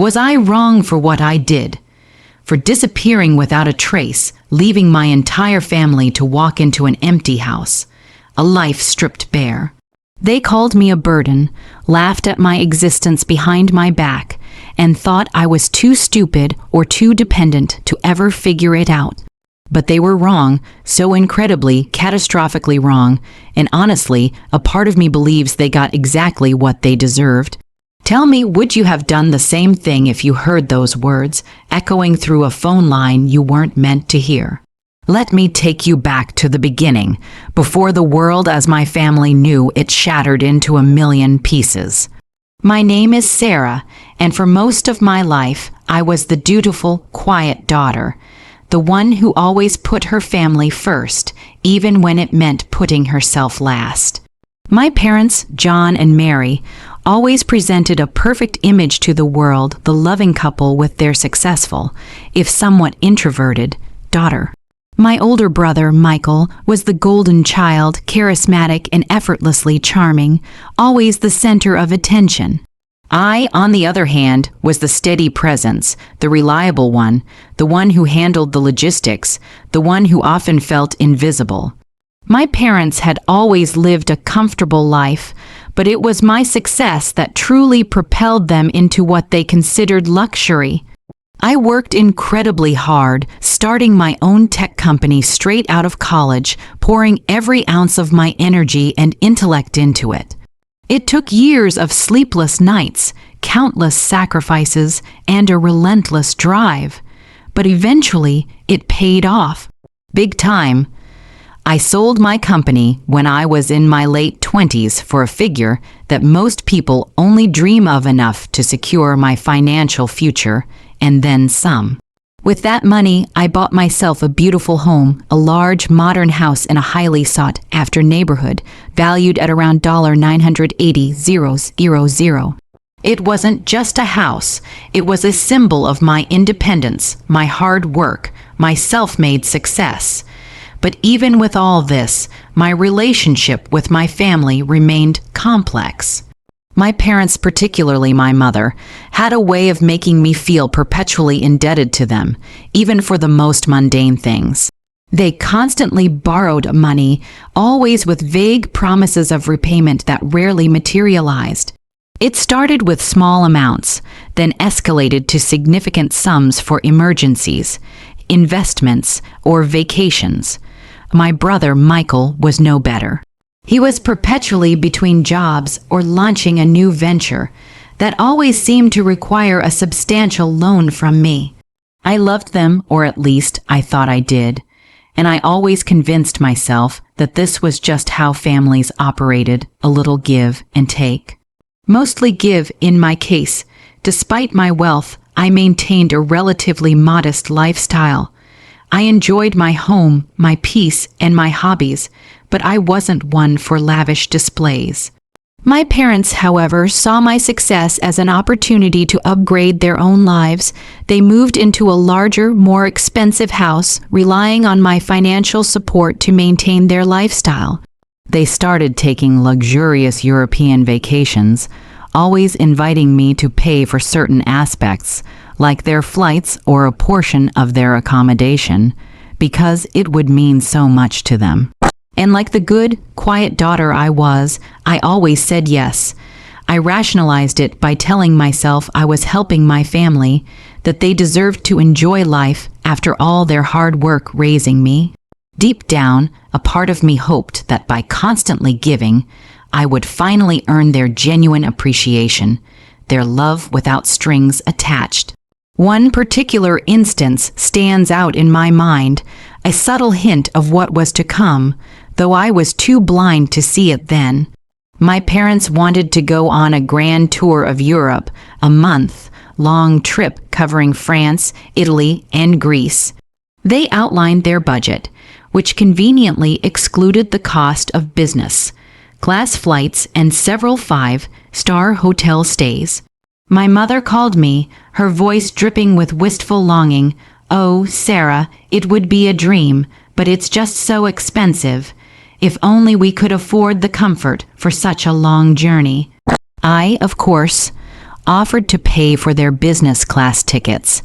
Was I wrong for what I did? For disappearing without a trace, leaving my entire family to walk into an empty house, a life stripped bare. They called me a burden, laughed at my existence behind my back, and thought I was too stupid or too dependent to ever figure it out. But they were wrong, so incredibly, catastrophically wrong, and honestly, a part of me believes they got exactly what they deserved. Tell me, would you have done the same thing if you heard those words echoing through a phone line you weren't meant to hear? Let me take you back to the beginning, before the world as my family knew it shattered into a million pieces. My name is Sarah, and for most of my life, I was the dutiful, quiet daughter, the one who always put her family first, even when it meant putting herself last. My parents, John and Mary, always presented a perfect image to the world, the loving couple with their successful, if somewhat introverted, daughter. My older brother, Michael, was the golden child, charismatic and effortlessly charming, always the center of attention. I, on the other hand, was the steady presence, the reliable one, the one who handled the logistics, the one who often felt invisible. My parents had always lived a comfortable life, but it was my success that truly propelled them into what they considered luxury. I worked incredibly hard, starting my own tech company straight out of college, pouring every ounce of my energy and intellect into it. It took years of sleepless nights, countless sacrifices, and a relentless drive. But eventually, it paid off. Big time. I sold my company when I was in my late 20s for a figure that most people only dream of enough to secure my financial future, and then some. With that money, I bought myself a beautiful home, a large, modern house in a highly sought-after neighborhood, valued at around $980,000. It wasn't just a house. It was a symbol of my independence, my hard work, my self-made success. But even with all this, my relationship with my family remained complex. My parents, particularly my mother, had a way of making me feel perpetually indebted to them, even for the most mundane things. They constantly borrowed money, always with vague promises of repayment that rarely materialized. It started with small amounts, then escalated to significant sums for emergencies, investments, or vacations. My brother, Michael, was no better. He was perpetually between jobs or launching a new venture that always seemed to require a substantial loan from me. I loved them, or at least I thought I did, and I always convinced myself that this was just how families operated, a little give and take. Mostly give in my case. Despite my wealth, I maintained a relatively modest lifestyle. I enjoyed my home, my peace, and my hobbies, but I wasn't one for lavish displays. My parents, however, saw my success as an opportunity to upgrade their own lives. They moved into a larger, more expensive house, relying on my financial support to maintain their lifestyle. They started taking luxurious European vacations, always inviting me to pay for certain aspects, like their flights or a portion of their accommodation, because it would mean so much to them. And like the good, quiet daughter I was, I always said yes. I rationalized it by telling myself I was helping my family, that they deserved to enjoy life after all their hard work raising me. Deep down, a part of me hoped that by constantly giving, I would finally earn their genuine appreciation, their love without strings attached. One particular instance stands out in my mind, a subtle hint of what was to come, though I was too blind to see it then. My parents wanted to go on a grand tour of Europe, a month-long trip covering France, Italy, and Greece. They outlined their budget, which conveniently excluded the cost of business, class flights, and several five-star hotel stays. My mother called me, her voice dripping with wistful longing. "Oh, Sarah, it would be a dream, but it's just so expensive. If only we could afford the comfort for such a long journey." I, of course, offered to pay for their business class tickets,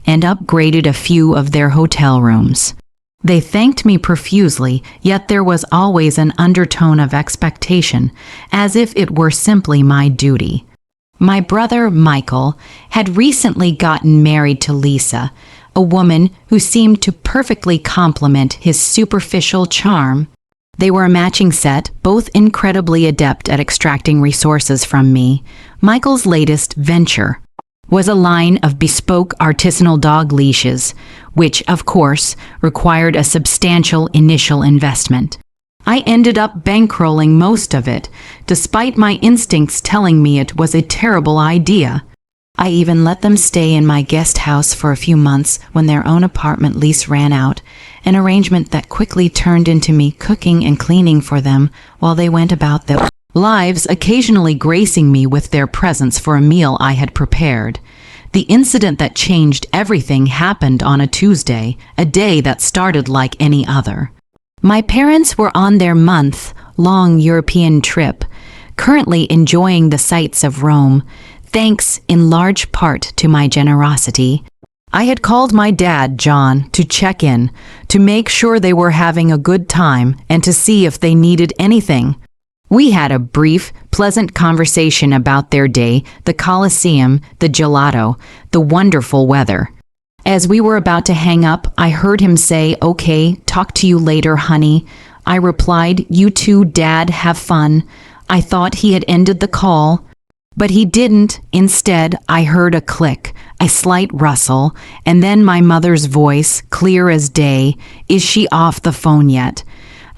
and upgraded a few of their hotel rooms. They thanked me profusely, yet there was always an undertone of expectation, as if it were simply my duty. My brother, Michael, had recently gotten married to Lisa, a woman who seemed to perfectly complement his superficial charm. They were a matching set, both incredibly adept at extracting resources from me. Michael's latest venture was a line of bespoke artisanal dog leashes, which, of course, required a substantial initial investment. I ended up bankrolling most of it, despite my instincts telling me it was a terrible idea. I even let them stay in my guest house for a few months when their own apartment lease ran out, an arrangement that quickly turned into me cooking and cleaning for them while they went about their lives, occasionally gracing me with their presence for a meal I had prepared. The incident that changed everything happened on a Tuesday, a day that started like any other. My parents were on their month-long European trip, currently enjoying the sights of Rome, thanks in large part to my generosity. I had called my dad, John, to check in, to make sure they were having a good time and to see if they needed anything. We had a brief, pleasant conversation about their day, the Colosseum, the gelato, the wonderful weather. As we were about to hang up, I heard him say, "Okay, talk to you later, honey." I replied, "You too, Dad, have fun." I thought he had ended the call, but he didn't. Instead, I heard a click, a slight rustle, and then my mother's voice, clear as day, "Is she off the phone yet?"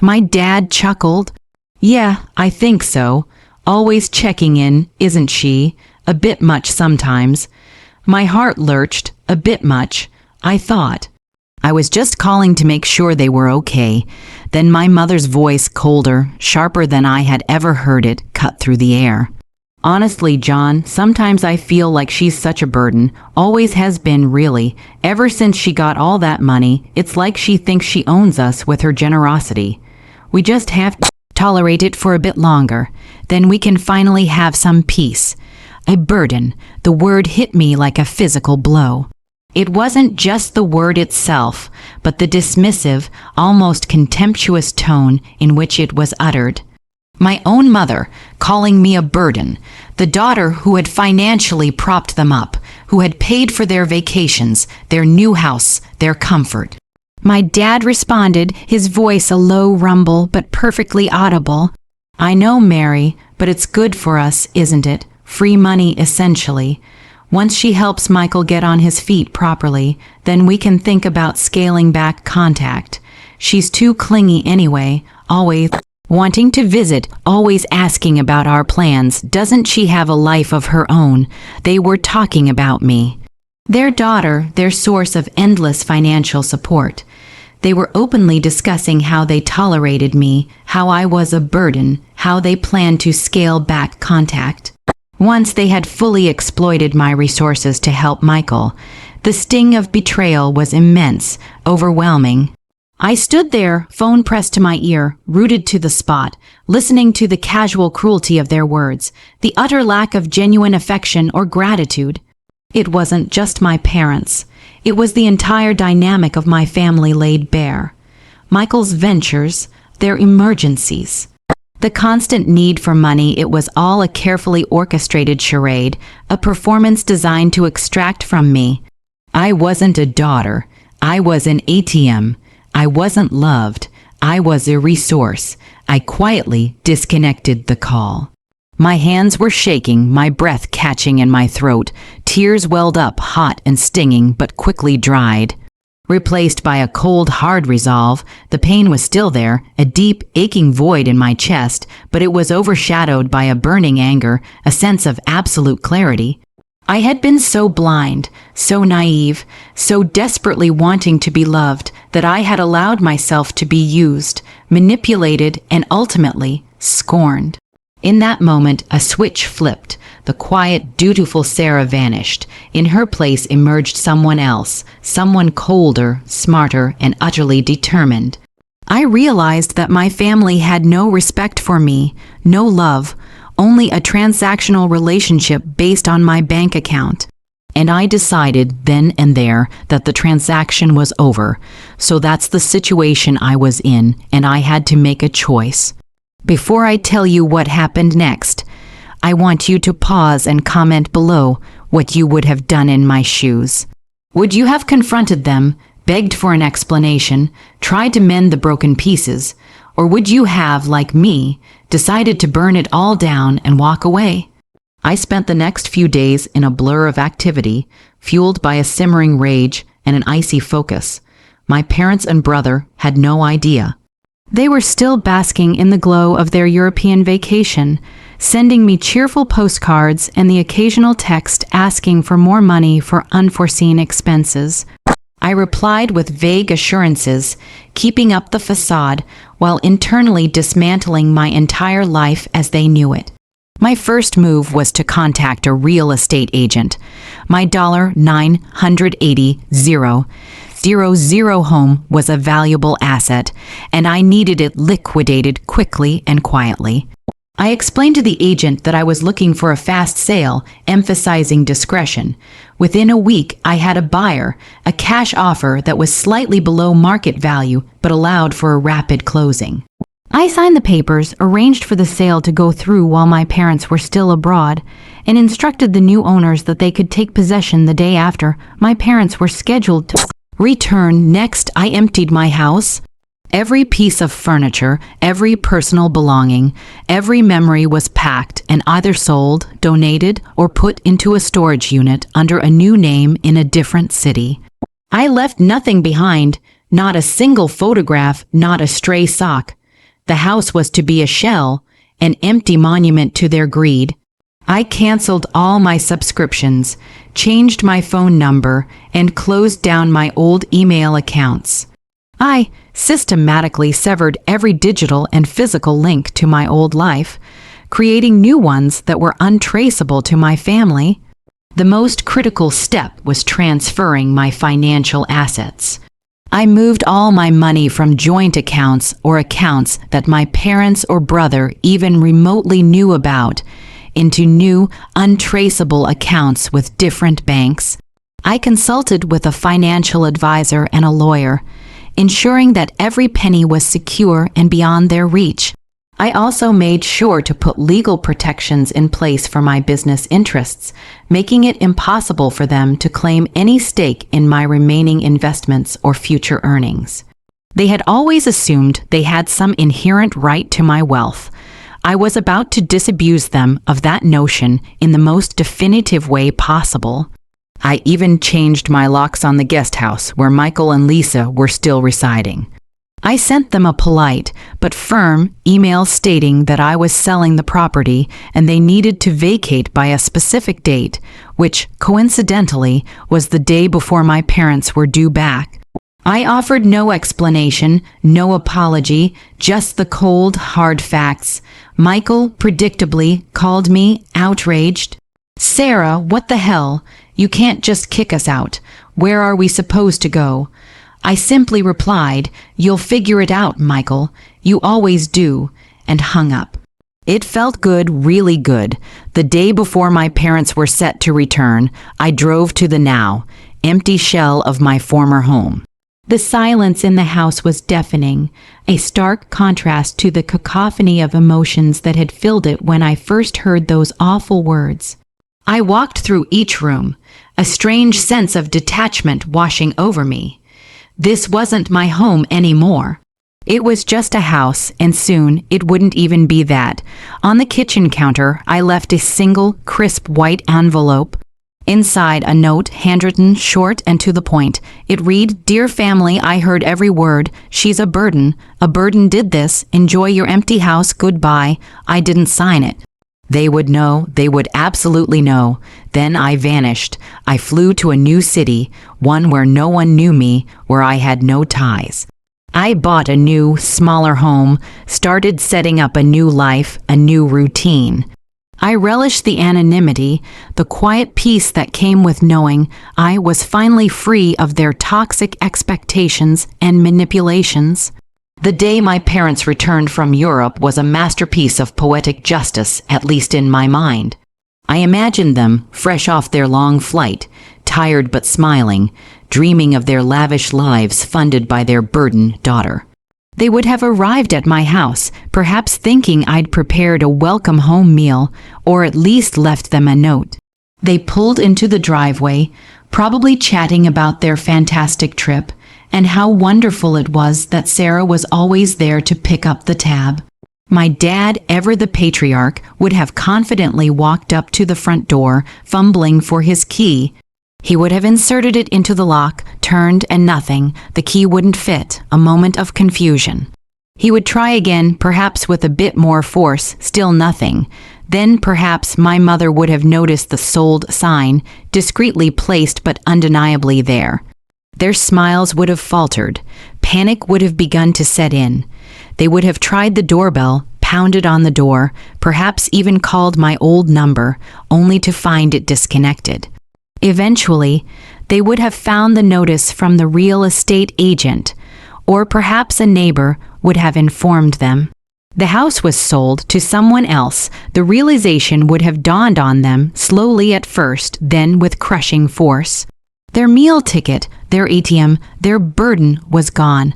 My dad chuckled. "Yeah, I think so. Always checking in, isn't she? A bit much sometimes." My heart lurched. A bit much, I thought. I was just calling to make sure they were okay. Then my mother's voice, colder, sharper than I had ever heard it, cut through the air. "Honestly, John, sometimes I feel like she's such a burden. Always has been, really. Ever since she got all that money, it's like she thinks she owns us with her generosity. We just have to tolerate it for a bit longer. Then we can finally have some peace." A burden. The word hit me like a physical blow. It wasn't just the word itself, but the dismissive, almost contemptuous tone in which it was uttered. My own mother calling me a burden, the daughter who had financially propped them up, who had paid for their vacations, their new house, their comfort. My dad responded, his voice a low rumble but perfectly audible. "I know, Mary, but it's good for us, isn't it? Free money, essentially. Once she helps Michael get on his feet properly, then we can think about scaling back contact. She's too clingy anyway, always wanting to visit, always asking about our plans. Doesn't she have a life of her own?" They were talking about me. Their daughter, their source of endless financial support. They were openly discussing how they tolerated me, how I was a burden, how they planned to scale back contact. Once they had fully exploited my resources to help Michael, the sting of betrayal was immense, overwhelming. I stood there, phone pressed to my ear, rooted to the spot, listening to the casual cruelty of their words, the utter lack of genuine affection or gratitude. It wasn't just my parents. It was the entire dynamic of my family laid bare. Michael's ventures, their emergencies. The constant need for money, it was all a carefully orchestrated charade, a performance designed to extract from me. I wasn't a daughter. I was an ATM. I wasn't loved. I was a resource. I quietly disconnected the call. My hands were shaking, my breath catching in my throat. Tears welled up, hot and stinging, but quickly dried. Replaced by a cold, hard resolve, the pain was still there, a deep, aching void in my chest, but it was overshadowed by a burning anger, a sense of absolute clarity. I had been so blind, so naive, so desperately wanting to be loved that I had allowed myself to be used, manipulated, and ultimately scorned. In that moment, a switch flipped. The quiet, dutiful Sarah vanished. In her place emerged someone else, someone colder, smarter, and utterly determined. I realized that my family had no respect for me, no love, only a transactional relationship based on my bank account. And I decided then and there that the transaction was over. So that's the situation I was in, and I had to make a choice. Before I tell you what happened next, I want you to pause and comment below what you would have done in my shoes. Would you have confronted them, begged for an explanation, tried to mend the broken pieces, or would you have, like me, decided to burn it all down and walk away? I spent the next few days in a blur of activity, fueled by a simmering rage and an icy focus. My parents and brother had no idea. They were still basking in the glow of their European vacation, sending me cheerful postcards and the occasional text asking for more money for unforeseen expenses. I replied with vague assurances, keeping up the facade while internally dismantling my entire life as they knew it. My first move was to contact a real estate agent. My $980,000 home was a valuable asset, and I needed it liquidated quickly and quietly. I explained to the agent that I was looking for a fast sale, emphasizing discretion. Within a week, I had a buyer, a cash offer that was slightly below market value but allowed for a rapid closing. I signed the papers, arranged for the sale to go through while my parents were still abroad, and instructed the new owners that they could take possession the day after my parents were scheduled to return. Next, I emptied my house. Every piece of furniture, every personal belonging, every memory was packed and either sold, donated, or put into a storage unit under a new name in a different city. I left nothing behind, not a single photograph, not a stray sock. The house was to be a shell, an empty monument to their greed. I canceled all my subscriptions, changed my phone number, and closed down my old email accounts. I systematically severed every digital and physical link to my old life, creating new ones that were untraceable to my family. The most critical step was transferring my financial assets. I moved all my money from joint accounts or accounts that my parents or brother even remotely knew about into new, untraceable accounts with different banks. I consulted with a financial advisor and a lawyer, ensuring that every penny was secure and beyond their reach. I also made sure to put legal protections in place for my business interests, making it impossible for them to claim any stake in my remaining investments or future earnings. They had always assumed they had some inherent right to my wealth. I was about to disabuse them of that notion in the most definitive way possible. I even changed my locks on the guest house where Michael and Lisa were still residing. I sent them a polite but firm email stating that I was selling the property and they needed to vacate by a specific date, which, coincidentally, was the day before my parents were due back. I offered no explanation, no apology, just the cold, hard facts. Michael, predictably, called me outraged. "Sarah, what the hell? You can't just kick us out. Where are we supposed to go?" I simply replied, "You'll figure it out, Michael. You always do," and hung up. It felt good, really good. The day before my parents were set to return, I drove to the now empty shell of my former home. The silence in the house was deafening, a stark contrast to the cacophony of emotions that had filled it when I first heard those awful words. I walked through each room, a strange sense of detachment washing over me. This wasn't my home anymore. It was just a house, and soon it wouldn't even be that. On the kitchen counter, I left a single, crisp white envelope. Inside, a note, handwritten, short and to the point. It read, "Dear family, I heard every word. She's a burden. A burden did this. Enjoy your empty house. Goodbye." I didn't sign it. They would know. They would absolutely know. Then I vanished. I flew to a new city, one where no one knew me, where I had no ties. I bought a new, smaller home, started setting up a new life, a new routine. I relished the anonymity, the quiet peace that came with knowing I was finally free of their toxic expectations and manipulations. The day my parents returned from Europe was a masterpiece of poetic justice, at least in my mind. I imagined them, fresh off their long flight, tired but smiling, dreaming of their lavish lives funded by their burdened daughter. They would have arrived at my house, perhaps thinking I'd prepared a welcome home meal, or at least left them a note. They pulled into the driveway, probably chatting about their fantastic trip, and how wonderful it was that Sarah was always there to pick up the tab. My dad, ever the patriarch, would have confidently walked up to the front door, fumbling for his key. He would have inserted it into the lock, turned, and nothing. The key wouldn't fit. A moment of confusion. He would try again, perhaps with a bit more force, still nothing. Then perhaps my mother would have noticed the sold sign, discreetly placed but undeniably there. Their smiles would have faltered. Panic would have begun to set in. They would have tried the doorbell, pounded on the door, perhaps even called my old number, only to find it disconnected. Eventually, they would have found the notice from the real estate agent, or perhaps a neighbor would have informed them. The house was sold to someone else. The realization would have dawned on them, slowly at first, then with crushing force. Their meal ticket, their ATM, their burden was gone.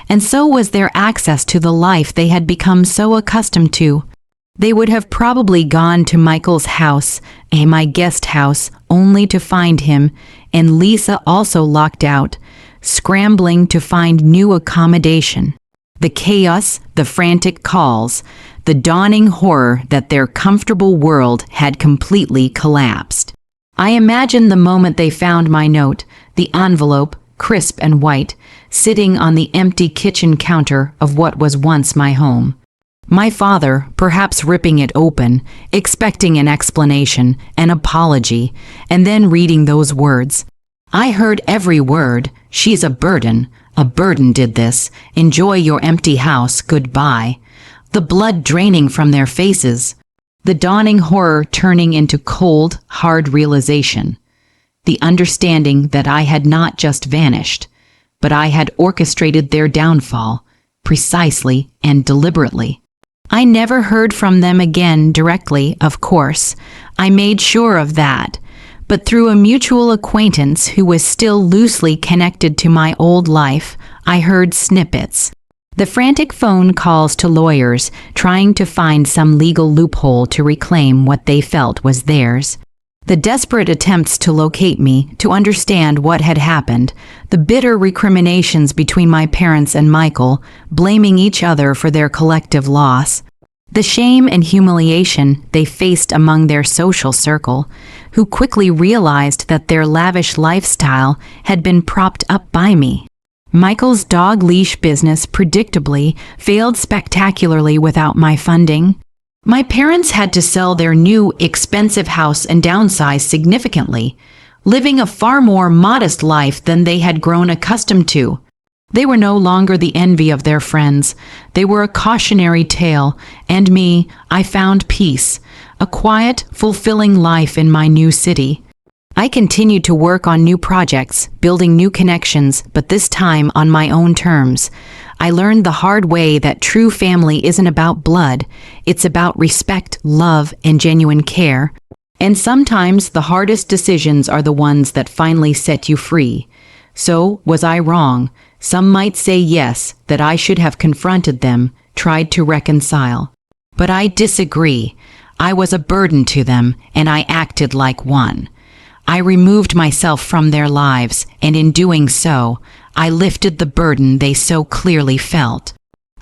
And so was their access to the life they had become so accustomed to. They would have probably gone to Michael's house, my guest house, only to find him, and Lisa also locked out, scrambling to find new accommodation. The chaos, the frantic calls, the dawning horror that their comfortable world had completely collapsed. I imagined the moment they found my note, the envelope, crisp and white, sitting on the empty kitchen counter of what was once my home. My father, perhaps ripping it open, expecting an explanation, an apology, and then reading those words. I heard every word. She's a burden. A burden did this. Enjoy your empty house. Goodbye. The blood draining from their faces. The dawning horror turning into cold, hard realization. The understanding that I had not just vanished, but I had orchestrated their downfall, precisely and deliberately. I never heard from them again directly, of course. I made sure of that. But through a mutual acquaintance who was still loosely connected to my old life, I heard snippets. The frantic phone calls to lawyers, trying to find some legal loophole to reclaim what they felt was theirs. The desperate attempts to locate me, to understand what had happened, the bitter recriminations between my parents and Michael, blaming each other for their collective loss, the shame and humiliation they faced among their social circle, who quickly realized that their lavish lifestyle had been propped up by me. Michael's dog leash business predictably failed spectacularly without my funding. My parents had to sell their new, expensive house and downsize significantly, living a far more modest life than they had grown accustomed to. They were no longer the envy of their friends. They were a cautionary tale, and me, I found peace, a quiet, fulfilling life in my new city. I continued to work on new projects, building new connections, but this time on my own terms. I learned the hard way that true family isn't about blood. It's about respect, love, and genuine care. And sometimes the hardest decisions are the ones that finally set you free. So, was I wrong? Some might say yes, that I should have confronted them, tried to reconcile. But I disagree. I was a burden to them, and I acted like one. I removed myself from their lives, and in doing so, I lifted the burden they so clearly felt.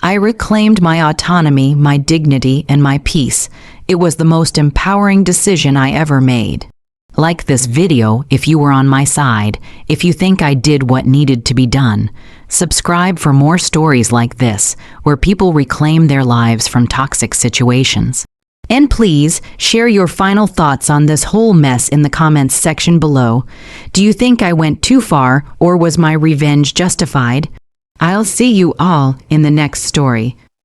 I reclaimed my autonomy, my dignity, and my peace. It was the most empowering decision I ever made. Like this video if you were on my side, if you think I did what needed to be done. Subscribe for more stories like this, where people reclaim their lives from toxic situations. And please, share your final thoughts on this whole mess in the comments section below. Do you think I went too far, or was my revenge justified? I'll see you all in the next story.